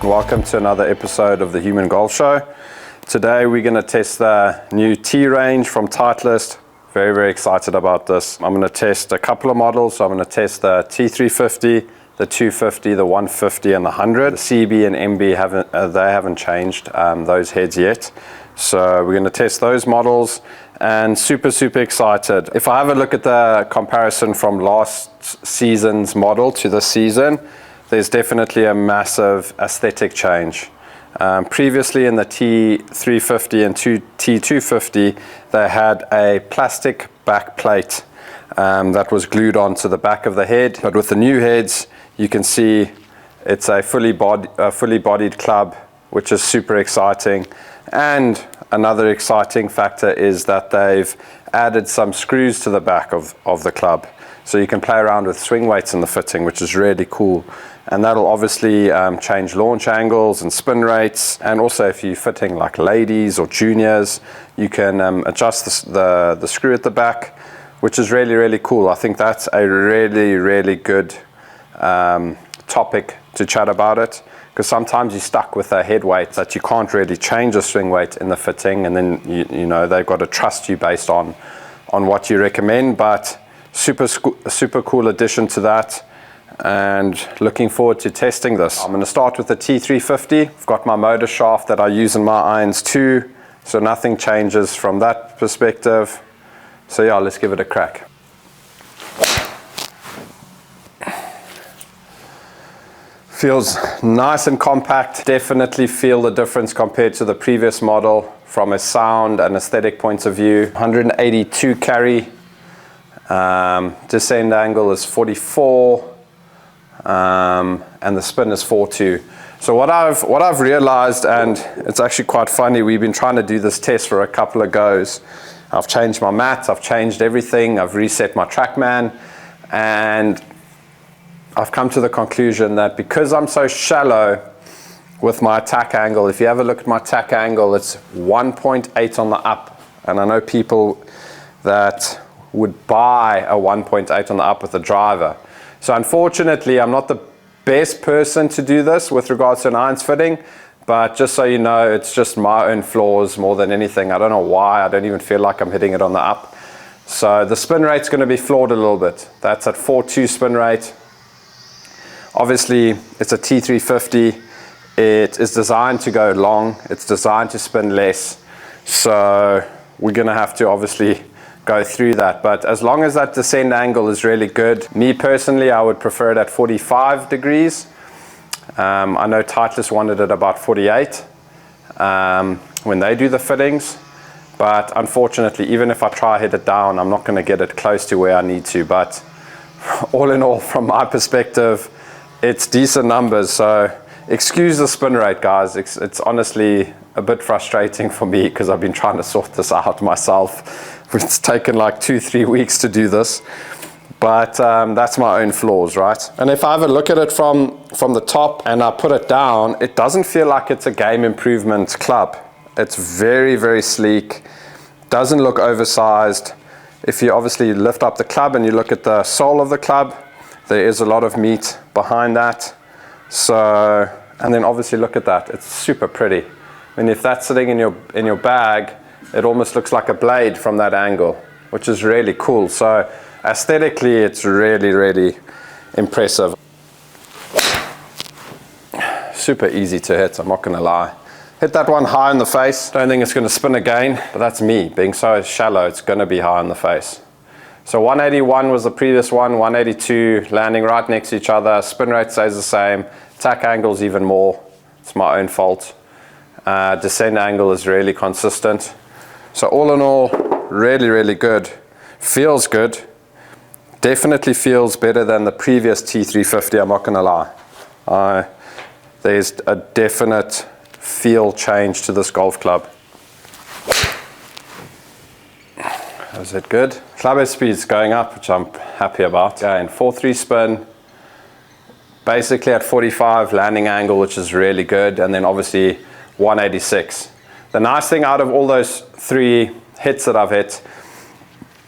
Welcome to another episode of the Human Golf Show. Today we're going to test the new T range from Titleist. Very excited about this. I'm going to test a couple of models. So I'm going to test the T350, the 250, the 150 and the 100. The CB and MB haven't changed those heads yet. So we're going to test those models and super excited. If I have a look at the comparison from last season's model to this season, there's definitely a massive aesthetic change. Previously in the T350 and T250, they had a plastic back plate that was glued onto the back of the head. But with the new heads, you can see it's a fully bodied club, which is super exciting. And another exciting factor is that they've added some screws to the back of the club. So you can play around with swing weights in the fitting, which is really cool. And that'll obviously change launch angles and spin rates. And also if you're fitting like ladies or juniors, you can adjust the screw at the back, which is really cool. I think that's a really good topic to chat about it, because sometimes you're stuck with a head weight that you can't really change a swing weight in the fitting, and then you know they've got to trust you based on what you recommend. But super cool addition to that, and looking forward to testing this. I'm going to start with the T350. I've got my motor shaft that I use in my irons too, so nothing changes from that perspective. So yeah, let's give it a crack. Feels nice and compact. Definitely feel the difference compared to the previous model from a sound and aesthetic point of view. 182 carry. Descend angle is 44. And the spin is 4.2. So what I've realized, and it's actually quite funny, we've been trying to do this test for a couple of goes. I've changed my mat, I've changed everything, I've reset my TrackMan, and I've come to the conclusion that because I'm so shallow with my attack angle, if you have a look at my attack angle, it's 1.8 on the up. And I know people that would buy a 1.8 on the up with a driver. So unfortunately, I'm not the best person to do this with regards to an irons fitting, but just so you know, it's just my own flaws more than anything. I don't know why, I don't even feel like I'm hitting it on the up. So the spin rate's going to be flawed a little bit. That's at 4.2 spin rate. Obviously, it's a T350. It is designed to go long. It's designed to spin less. So we're going to have to obviously go through that. But as long as that descend angle is really good, me personally, I would prefer it at 45 degrees. I know Titleist wanted it about 48 when they do the fittings. But unfortunately, even if I try hit it down, I'm not going to get it close to where I need to. But all in all, from my perspective, it's decent numbers. So excuse the spin rate, guys. It's honestly a bit frustrating for me because I've been trying to sort this out myself. It's taken like 2-3 weeks to do this. But that's my own flaws, right? And if I have a look at it from the top and I put it down, it doesn't feel like it's a game improvement club. It's very sleek. Doesn't look oversized. If you obviously lift up the club and you look at the sole of the club, there is a lot of meat behind that. So, and then obviously look at that. It's super pretty. I mean, if that's sitting in your bag, it almost looks like a blade from that angle, which is really cool. So aesthetically, it's really impressive. Super easy to hit, I'm not going to lie. Hit that one high in the face. Don't think it's going to spin again, but that's me. Being so shallow, it's going to be high in the face. So 181 was the previous one, 182, landing right next to each other. Spin rate stays the same. Attack angle's even more. It's my own fault. Descend angle is really consistent. So all in all, really good. Feels good. Definitely feels better than the previous T350, I'm not going to lie. There's a definite feel change to this golf club. Is it good? Club head speed's going up, which I'm happy about. Again, 4.3 spin. Basically at 45 landing angle, which is really good. And then obviously 186. The nice thing out of all those 3 hits that I've hit,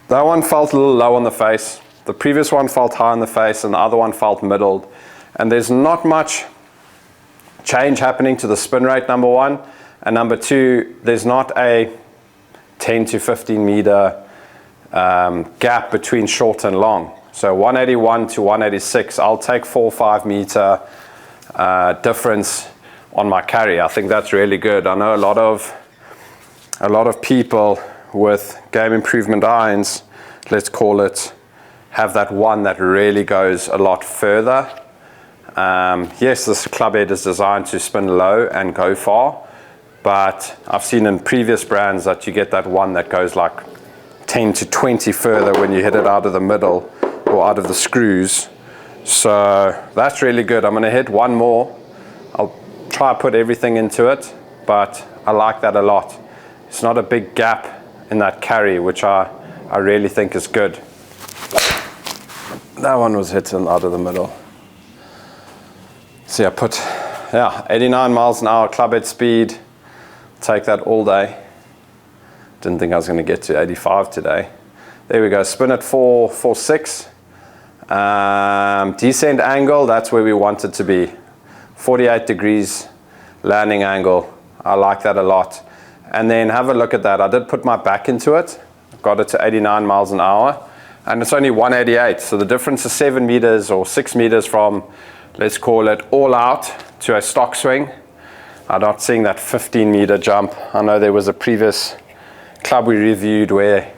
that one felt a little low on the face. The previous one felt high on the face and the other one felt middled. And there's not much change happening to the spin rate, number one. And number two, there's not a 10 to 15 meter gap between short and long. So 181 to 186, I'll take 4 or 5 meter difference on my carry. I think that's really good. I know a lot of people with game improvement irons, let's call it, have that one that really goes a lot further. Yes, this club head is designed to spin low and go far, but I've seen in previous brands that you get that one that goes like 10 to 20 further when you hit it out of the middle or out of the screws. So that's really good. I'm going to hit one more. I'll try to put everything into it, but I like that a lot. It's not a big gap in that carry, which I really think is good. That one was hitting out of the middle. See, I put 89 miles an hour club head speed. Take that all day. Didn't think I was going to get to 85 today. There we go. Spin at 4.6. Descent angle, that's where we want it to be. 48 degrees landing angle. I like that a lot. And then have a look at that. I did put my back into it. Got it to 89 miles an hour. And it's only 188. So the difference is 7 meters or 6 meters from, let's call it, all out to a stock swing. I'm not seeing that 15 meter jump. I know there was a previous club we reviewed where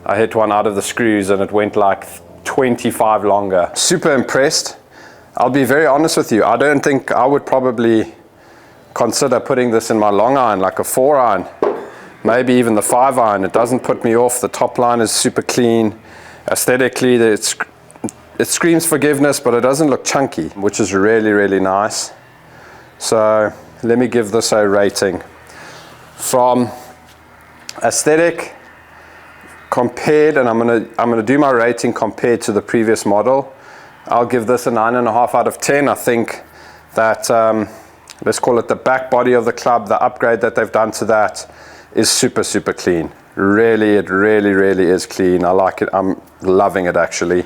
I hit one out of the screws and it went like 25 longer. Super impressed. I'll be very honest with you. I don't think I would probably consider putting this in my long iron, like a 4 iron, maybe even the 5 iron. It doesn't put me off. The top line is super clean. Aesthetically, it screams forgiveness, but it doesn't look chunky, which is really, really nice. So let me give this a rating. From aesthetic compared, and I'm gonna do my rating compared to the previous model. I'll give this a 9.5 out of 10. I think that let's call it the back body of the club, the upgrade that they've done to that is super, super clean. Really, it really, really is clean. I like it. I'm loving it actually.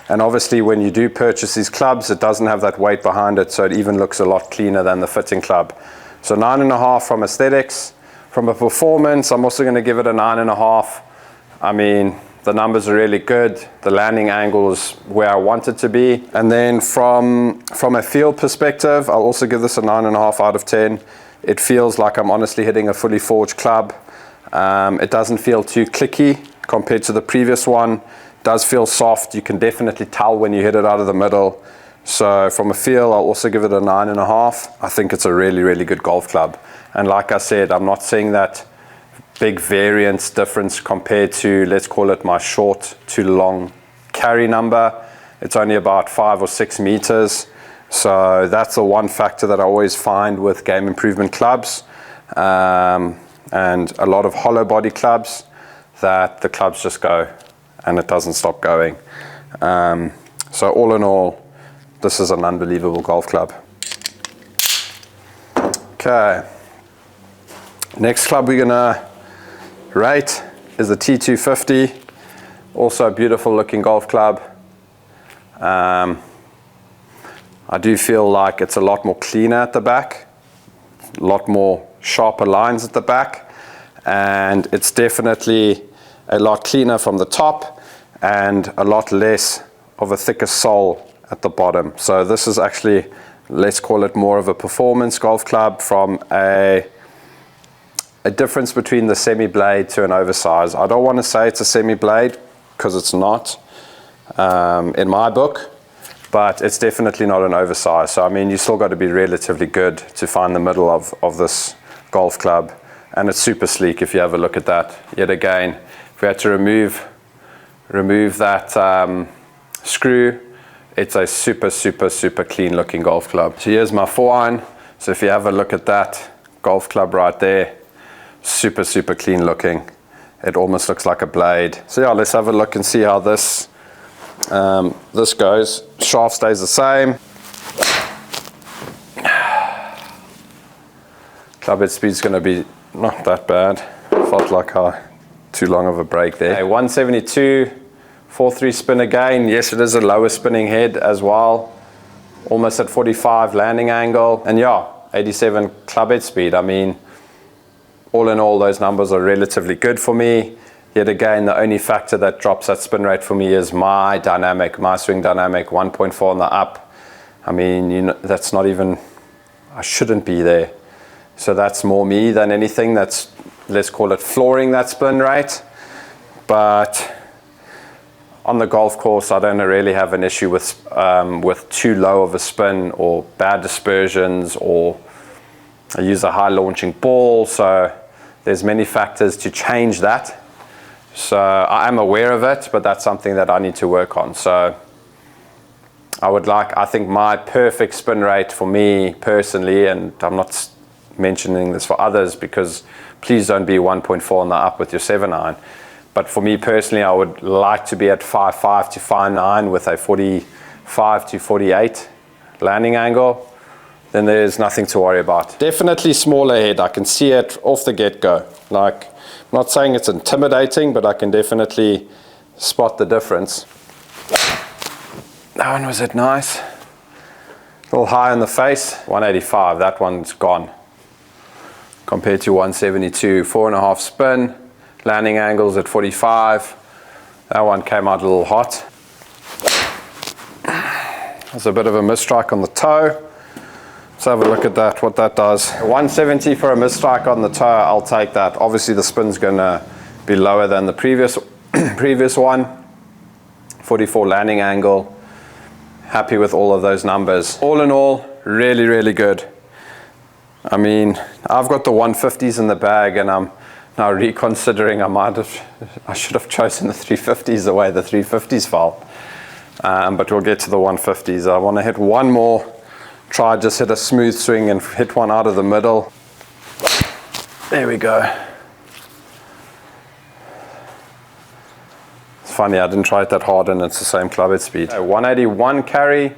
And obviously when you do purchase these clubs, it doesn't have that weight behind it, so it even looks a lot cleaner than the fitting club. So 9.5 from aesthetics. From a performance, I'm also going to give it a 9.5. I mean, the numbers are really good. The landing angle is where I want it to be. And then from a feel perspective, I'll also give this a 9.5 out of 10. It feels like I'm honestly hitting a fully forged club. It doesn't feel too clicky compared to the previous one. It does feel soft. You can definitely tell when you hit it out of the middle. So from a feel, I'll also give it a 9.5. I think it's a really, really good golf club. And like I said, I'm not seeing that big variance difference compared to, let's call it, my short to long carry number. It's only about 5 or 6 meters. So that's the one factor that I always find with game improvement clubs and a lot of hollow body clubs, that the clubs just go and it doesn't stop going. So all in all, this is an unbelievable golf club. Okay. Next club we're gonna rate is the T250. Also a beautiful looking golf club. I do feel like it's a lot more cleaner at the back, a lot more sharper lines at the back, and it's definitely a lot cleaner from the top and a lot less of a thicker sole at the bottom. So this is actually, let's call it, more of a performance golf club, from a difference between the semi-blade to an oversize. I don't want to say it's a semi-blade because it's not in my book, but it's definitely not an oversize. So I mean, you still got to be relatively good to find the middle of this golf club, and it's super sleek if you have a look at that. Yet again, if we had to remove that screw, it's a super, super, super clean looking golf club. So here's my 4 iron. So if you have a look at that golf club right there, super, super clean looking. It almost looks like a blade. So yeah, let's have a look and see how this goes. Shaft stays the same. Club head speed's going to be not that bad. Felt like too long of a break there. Okay, 172, 4.3 spin again. Yes, it is a lower spinning head as well. Almost at 45 landing angle. And yeah, 87 club head speed. I mean, all in all, those numbers are relatively good for me. Yet again, the only factor that drops that spin rate for me is my dynamic, my swing dynamic, 1.4 on the up. I mean, you know, that's not even, I shouldn't be there. So that's more me than anything. That's, let's call it flooring that spin rate. But on the golf course, I don't really have an issue with too low of a spin or bad dispersions, or I use a high launching ball. So there's many factors to change that. So I am aware of it, but that's something that I need to work on. So I think my perfect spin rate for me personally, and I'm not mentioning this for others because please don't be 1.4 on the up with your 7-iron. But for me personally, I would like to be at 5.5 to 5.9 with a 45 to 48 landing angle. Then there's nothing to worry about. Definitely smaller head. I can see it off the get-go. Like, I'm not saying it's intimidating, but I can definitely spot the difference. That one was it nice. A little high in the face. 185, that one's gone. Compared to 172, 4.5 spin. Landing angles at 45. That one came out a little hot. There's a bit of a misstrike on the toe. Let's have a look at that, what that does. 170 for a misstrike on the toe, I'll take that. Obviously the spin's gonna be lower than the previous one. 44 landing angle. Happy with all of those numbers. All in all, really, really good. I mean, I've got the 150s in the bag, and I'm now reconsidering I should have chosen the 350s the way the 350s fell. But we'll get to the 150s. I want to hit one more. Try just hit a smooth swing and hit one out of the middle. There we go. It's funny, I didn't try it that hard and it's the same club head speed. 181 carry,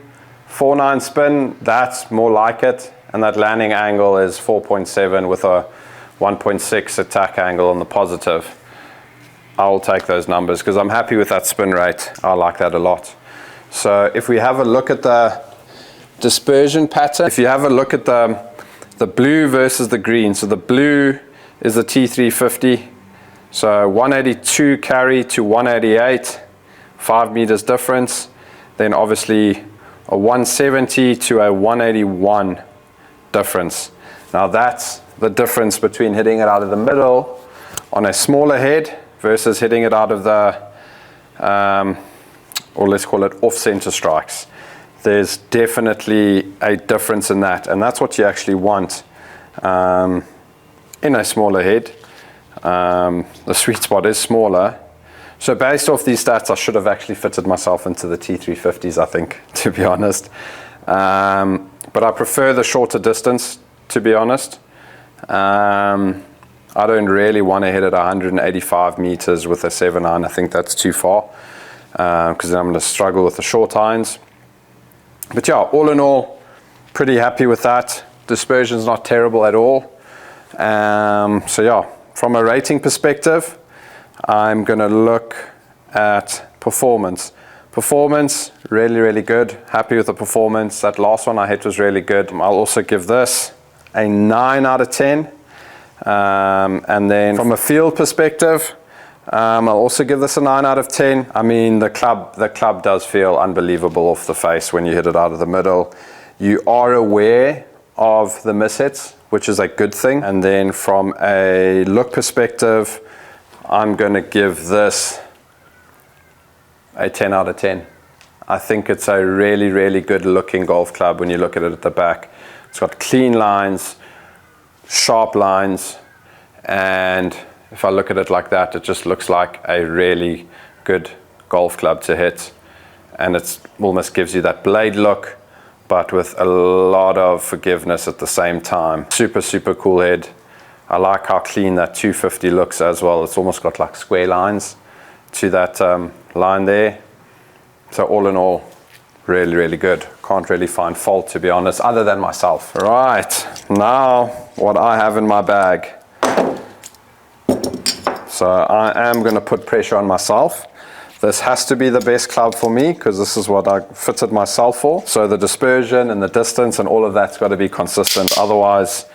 4.9 spin, that's more like it. And that landing angle is 4.7 with a 1.6 attack angle on the positive. I'll take those numbers because I'm happy with that spin rate. I like that a lot. So if we have a look at the dispersion pattern, if you have a look at the blue versus the green, so the blue is the T350, so 182 carry to 188, 5 meters difference. Then obviously a 170 to a 181 difference. Now that's the difference between hitting it out of the middle on a smaller head versus hitting it out of the or let's call it off-center strikes. There's definitely a difference in that, and that's what you actually want in a smaller head. The sweet spot is smaller. So based off these stats, I should have actually fitted myself into the T350s, I think, to be honest. But I prefer the shorter distance, to be honest. I don't really want to hit at 185 meters with a 7-iron. I think that's too far because then I'm going to struggle with the short irons. But yeah, all in all, pretty happy with that. Dispersion's not terrible at all. So yeah, from a rating perspective, I'm going to look at performance. Performance, really, really good. Happy with the performance. That last one I hit was really good. I'll also give this a 9 out of 10. And then from a field perspective, I'll also give this a 9 out of 10. I mean, the club does feel unbelievable off the face when you hit it out of the middle. You are aware of the mishits, which is a good thing. And then from a look perspective, I'm going to give this a 10 out of 10. I think it's a really, really good looking golf club when you look at it at the back. It's got clean lines, sharp lines, and if I look at it like that, it just looks like a really good golf club to hit. And it almost gives you that blade look, but with a lot of forgiveness at the same time. Super, super cool head. I like how clean that 250 looks as well. It's almost got like square lines to that line there. So all in all, really, really good. Can't really find fault, to be honest, other than myself. Right, now what I have in my bag. So I am going to put pressure on myself. This has to be the best club for me because this is what I fitted myself for. So the dispersion and the distance and all of that's got to be consistent. Otherwise,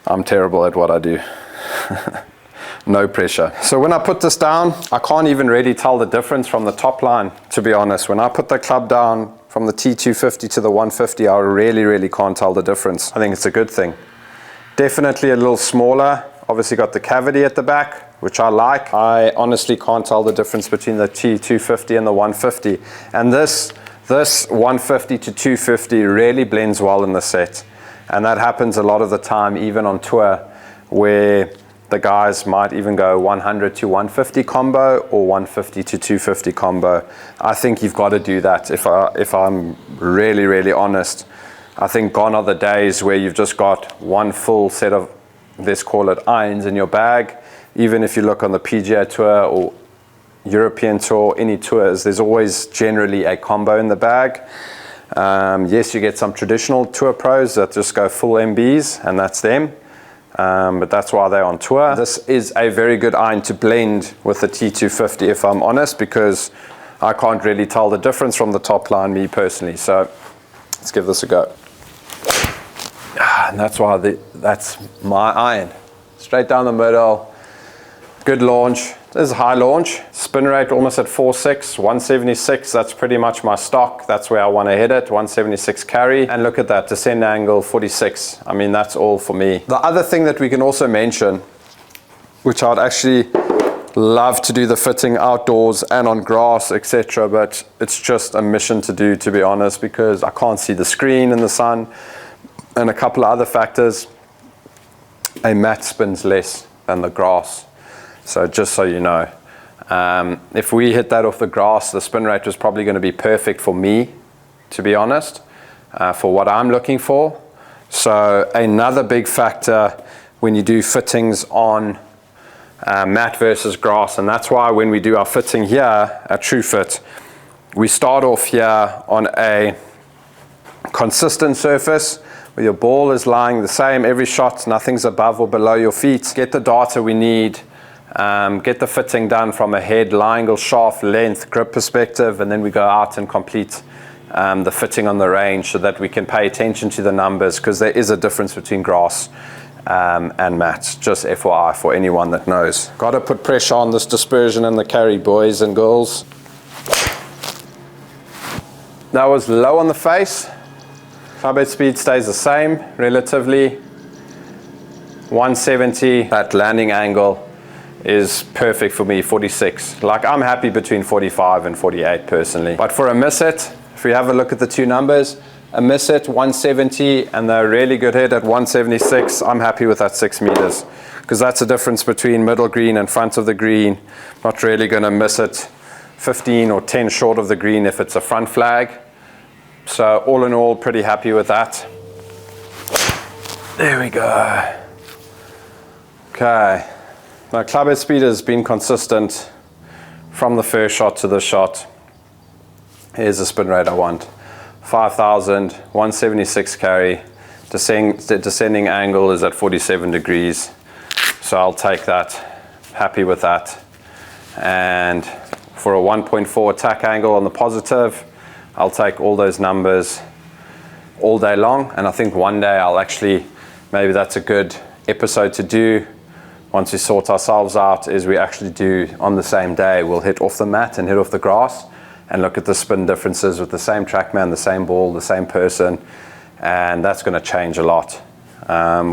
I'm terrible at what I do. No pressure. So when I put this down, I can't even really tell the difference from the top line, to be honest. When I put the club down from the T250 to the 150, I really can't tell the difference. I think it's a good thing. Definitely a little smaller. Obviously got the cavity at the back, which I like. I honestly can't tell the difference between the T250 and the 150. And this 150 to 250 really blends well in the set. And that happens a lot of the time, even on tour, where the guys might even go 100 to 150 combo or 150 to 250 combo. I think you've got to do that. If I'm really honest, I think gone are the days where you've just got one full set of, let's call it, irons in your bag. Even if you look on the PGA Tour or European Tour, any tours, there's always generally a combo in the bag. Yes, you get some traditional tour pros that just go full MBs, and that's them. But that's why they're on tour. This is a very good iron to blend with the T250, if I'm honest, because I can't really tell the difference from the top line, me personally. So let's give this a go. And that's why that's my iron. Straight down the middle, good launch. This is high launch. Spin rate almost at 4.6, 176. That's pretty much my stock. That's where I want to hit it, 176 carry. And look at that, descent angle, 46. I mean, that's all for me. The other thing that we can also mention, which I'd actually love to do the fitting outdoors and on grass, etc., but it's just a mission to do, to be honest, because I can't see the screen in the sun and a couple of other factors. A mat spins less than the grass. So just so you know, if we hit that off the grass, the spin rate was probably going to be perfect for me, to be honest, for what I'm looking for. So another big factor when you do fittings on mat versus grass, and that's why when we do our fitting here at TrueFit, we start off here on a consistent surface where your ball is lying the same every shot, nothing's above or below your feet. Get the data we need. Get the fitting done from a head, lie angle, shaft, length, grip perspective, and then we go out and complete the fitting on the range so that we can pay attention to the numbers, because there is a difference between grass and mat. Just FYI for anyone that knows. Got to put pressure on this dispersion and the carry, boys and girls. That was low on the face. Club head speed stays the same relatively. 170, that landing angle is perfect for me, 46. Like, I'm happy between 45 and 48 personally. But for a miss hit, if we have a look at the two numbers, a miss hit 170 and a really good hit at 176, I'm happy with that 6 meters, because that's the difference between middle green and front of the green. Not really going to miss it 15 or 10 short of the green if it's a front flag. So all in all, pretty happy with that. There we go. Okay. My club head speed has been consistent from the first shot to this shot. Here's the spin rate I want. 5,000, 176 carry. The descending angle is at 47 degrees. So I'll take that. Happy with that. And for a 1.4 attack angle on the positive, I'll take all those numbers all day long. And I think one day I'll actually, maybe that's a good episode to do. Once we sort ourselves out, is we actually do on the same day, we'll hit off the mat and hit off the grass and look at the spin differences with the same TrackMan, the same ball, the same person, and that's going to change a lot,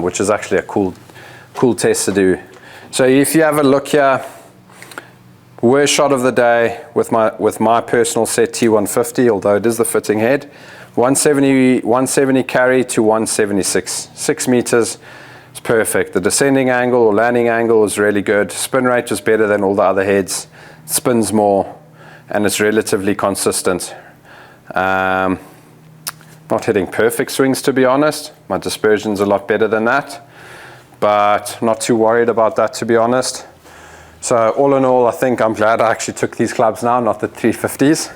which is actually a cool test to do. So if you have a look here, worst shot of the day with my personal set T150, although it is the fitting head, 170 carry to 176, 6 meters. It's perfect. The descending angle or landing angle is really good. Spin rate is better than all the other heads. It spins more and it's relatively consistent. Not hitting perfect swings, to be honest. My dispersion's a lot better than that, but not too worried about that, to be honest. So all in all, I think I'm glad I actually took these clubs now, not the 350s.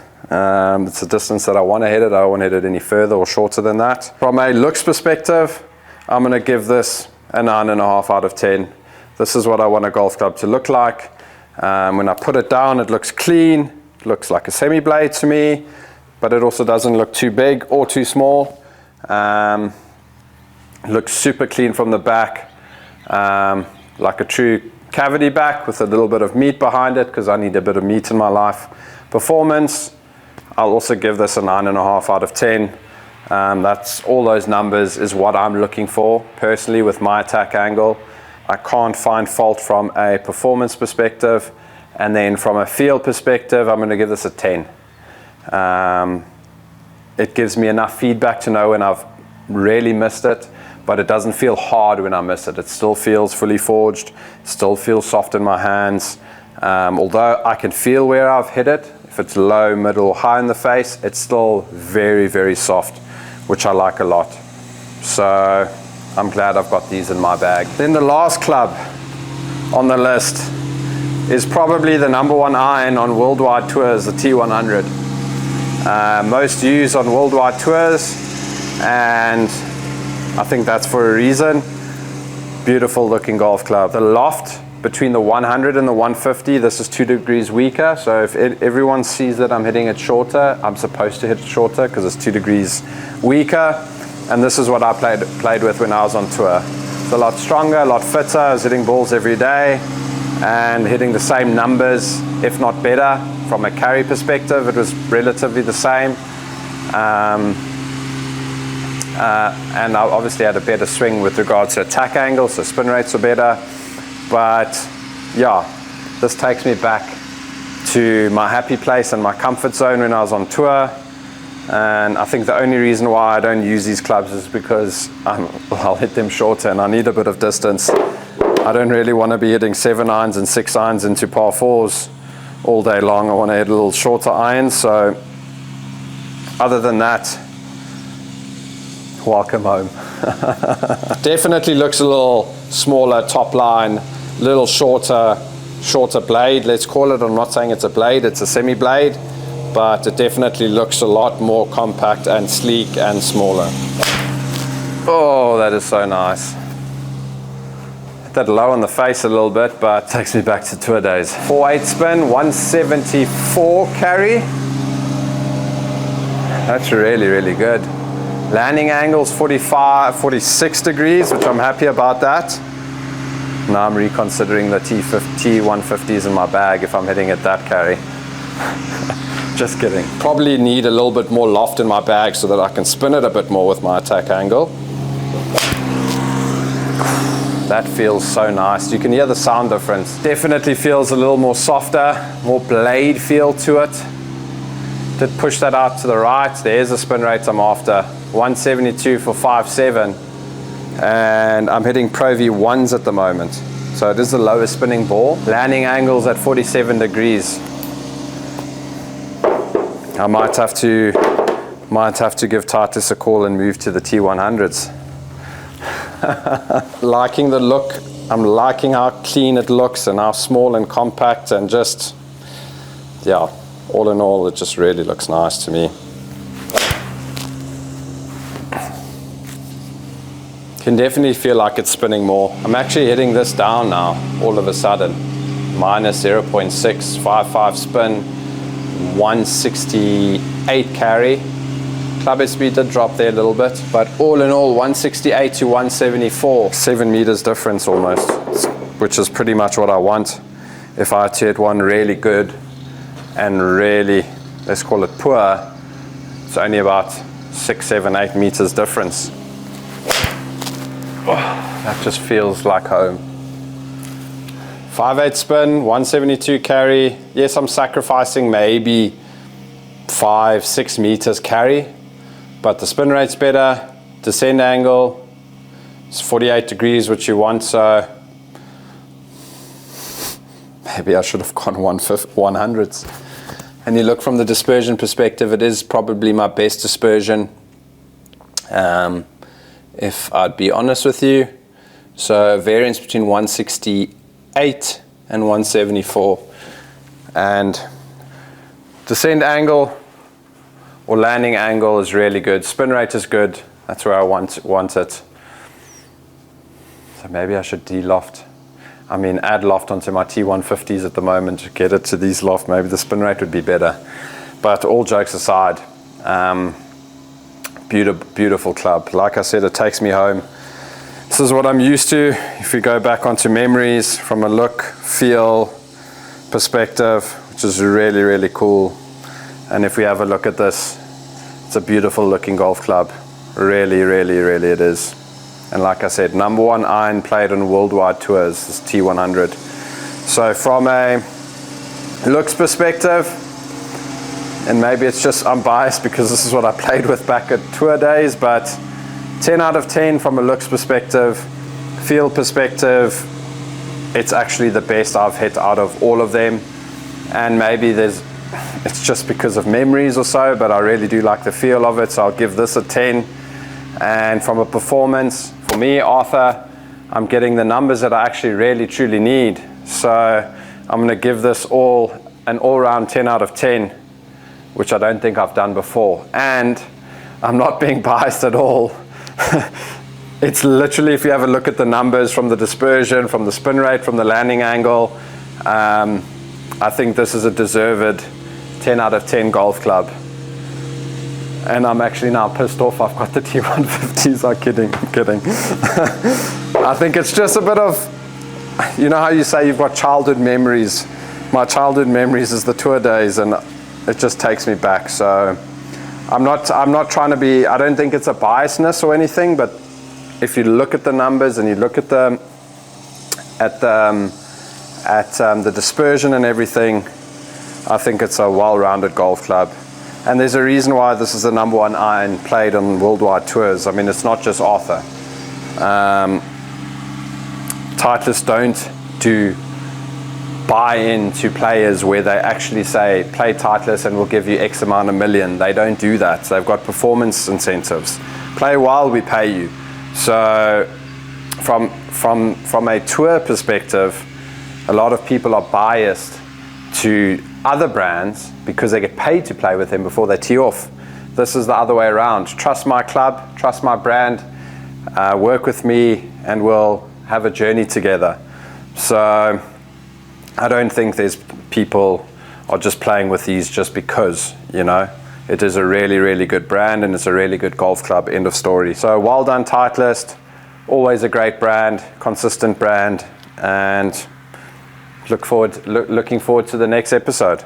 It's a distance that I want to hit it. I don't want to hit it any further or shorter than that. From a looks perspective, I'm going to give this a 9.5 out of 10. This is what I want a golf club to look like. When I put it down, it looks clean, looks like a semi blade to me, but it also doesn't look too big or too small. Looks super clean from the back, like a true cavity back with a little bit of meat behind it, because I need a bit of meat in my life. Performance, I'll also give this a 9.5 out of 10. That's all those numbers is what I'm looking for personally with my attack angle. I can't find fault from a performance perspective, and then from a feel perspective, I'm going to give this a 10. It gives me enough feedback to know when I've really missed it, but it doesn't feel hard when I miss it. It still feels fully forged, still feels soft in my hands. Although I can feel where I've hit it, if it's low, middle, or high in the face, it's still very, very soft, which I like a lot. So I'm glad I've got these in my bag. Then the last club on the list is probably the #1 iron on worldwide tours, the T100. Most used on worldwide tours, and I think that's for a reason. Beautiful looking golf club. The loft between the 100 and the 150, this is 2 degrees weaker, so if everyone sees that I'm hitting it shorter, I'm supposed to hit it shorter because it's 2 degrees weaker. And this is what I played with when I was on tour. It's a lot stronger, a lot fitter. I was hitting balls every day and hitting the same numbers, if not better. From a carry perspective, it was relatively the same. And I obviously had a better swing with regards to attack angle, so spin rates were better. But yeah, this takes me back to my happy place and my comfort zone when I was on tour. And I think the only reason why I don't use these clubs is because I'll hit them shorter and I need a bit of distance. I don't really want to be hitting 7 irons and 6 irons into par 4s all day long. I want to hit a little shorter irons. So other than that, welcome home. Definitely looks a little smaller top line, little shorter blade, let's call it. I'm not saying it's a blade, it's a semi blade, but it definitely looks a lot more compact and sleek and smaller. Oh, that is so nice. Hit that low on the face a little bit, but takes me back to tour days. 4/8 spin, 174 carry. That's really, really good. Landing angles 46 degrees, which I'm happy about that. Now I'm reconsidering the T150s in my bag if I'm hitting it that carry. Just kidding. Probably need a little bit more loft in my bag so that I can spin it a bit more with my attack angle. That feels so nice. You can hear the sound difference. Definitely feels a little more softer, more blade feel to it. Did push that out to the right. There's the spin rate I'm after. 172 for 5.7. And I'm hitting Pro V1s at the moment. So it is the lowest spinning ball. Landing angles at 47 degrees. I might have to give Titleist a call and move to the T100s. Liking the look. I'm liking how clean it looks and how small and compact, and just, yeah, all in all, it just really looks nice to me. Can definitely feel like it's spinning more. I'm actually hitting this down now, all of a sudden. Minus 0.655 spin, 168 carry. Club head speed did drop there a little bit, but all in all, 168 to 174. 7 meters difference almost, which is pretty much what I want. If I had to hit one really good and really, let's call it poor, it's only about 6, 7, 8 meters difference. Oh, that just feels like home. 5/8 spin, 172 carry. Yes, I'm sacrificing maybe 5, 6 meters carry, but the spin rate's better. Descent angle is 48 degrees, which you want, so maybe I should have gone 100s. And you look from the dispersion perspective, it is probably my best dispersion, if I'd be honest with you. So variance between 168 and 174. And descent angle or landing angle is really good. Spin rate is good. That's where I want it. So maybe I should de-loft. I mean, add loft onto my T150s at the moment to get it to these loft. Maybe the spin rate would be better. But all jokes aside, beautiful club. Like I said, it takes me home. This is what I'm used to. If we go back onto memories from a look, feel perspective, which is really, really cool. And if we have a look at this, it's a beautiful looking golf club. Really, really, really it is. And like I said, #1 iron played on worldwide tours, this T100. So from a looks perspective, and maybe it's just I'm biased because this is what I played with back at tour days, but 10 out of 10 from a looks perspective, feel perspective, it's actually the best I've hit out of all of them. And maybe it's just because of memories or so, but I really do like the feel of it, so I'll give this a 10. And from a performance, for me, Arthur, I'm getting the numbers that I actually really truly need. So I'm going to give this an all-round 10 out of 10, which I don't think I've done before. And I'm not being biased at all. It's literally, if you have a look at the numbers from the dispersion, from the spin rate, from the landing angle, I think this is a deserved 10 out of 10 golf club. And I'm actually now pissed off I've got the T150s. I'm kidding. I think it's just a bit of, you know how you say you've got childhood memories. My childhood memories is the tour days, and it just takes me back. So I'm not trying to be, I don't think it's a biasness or anything, but if you look at the numbers and you look at the dispersion and everything, I think it's a well-rounded golf club. And there's a reason why this is the #1 iron played on worldwide tours. I mean, it's not just Arthur. Titleist don't do buy-in to players where they actually say, play Titleist and we'll give you X amount of million. They don't do that. They've got performance incentives. Play while we pay you. So from a tour perspective, a lot of people are biased to other brands because they get paid to play with them before they tee off. This is the other way around. Trust my club, trust my brand, work with me, and we'll have a journey together. So I don't think there's people are just playing with these just because, you know. It is a really, really good brand, and it's a really good golf club, end of story. So well done, Titleist. Always a great brand, consistent brand, and looking forward to the next episode.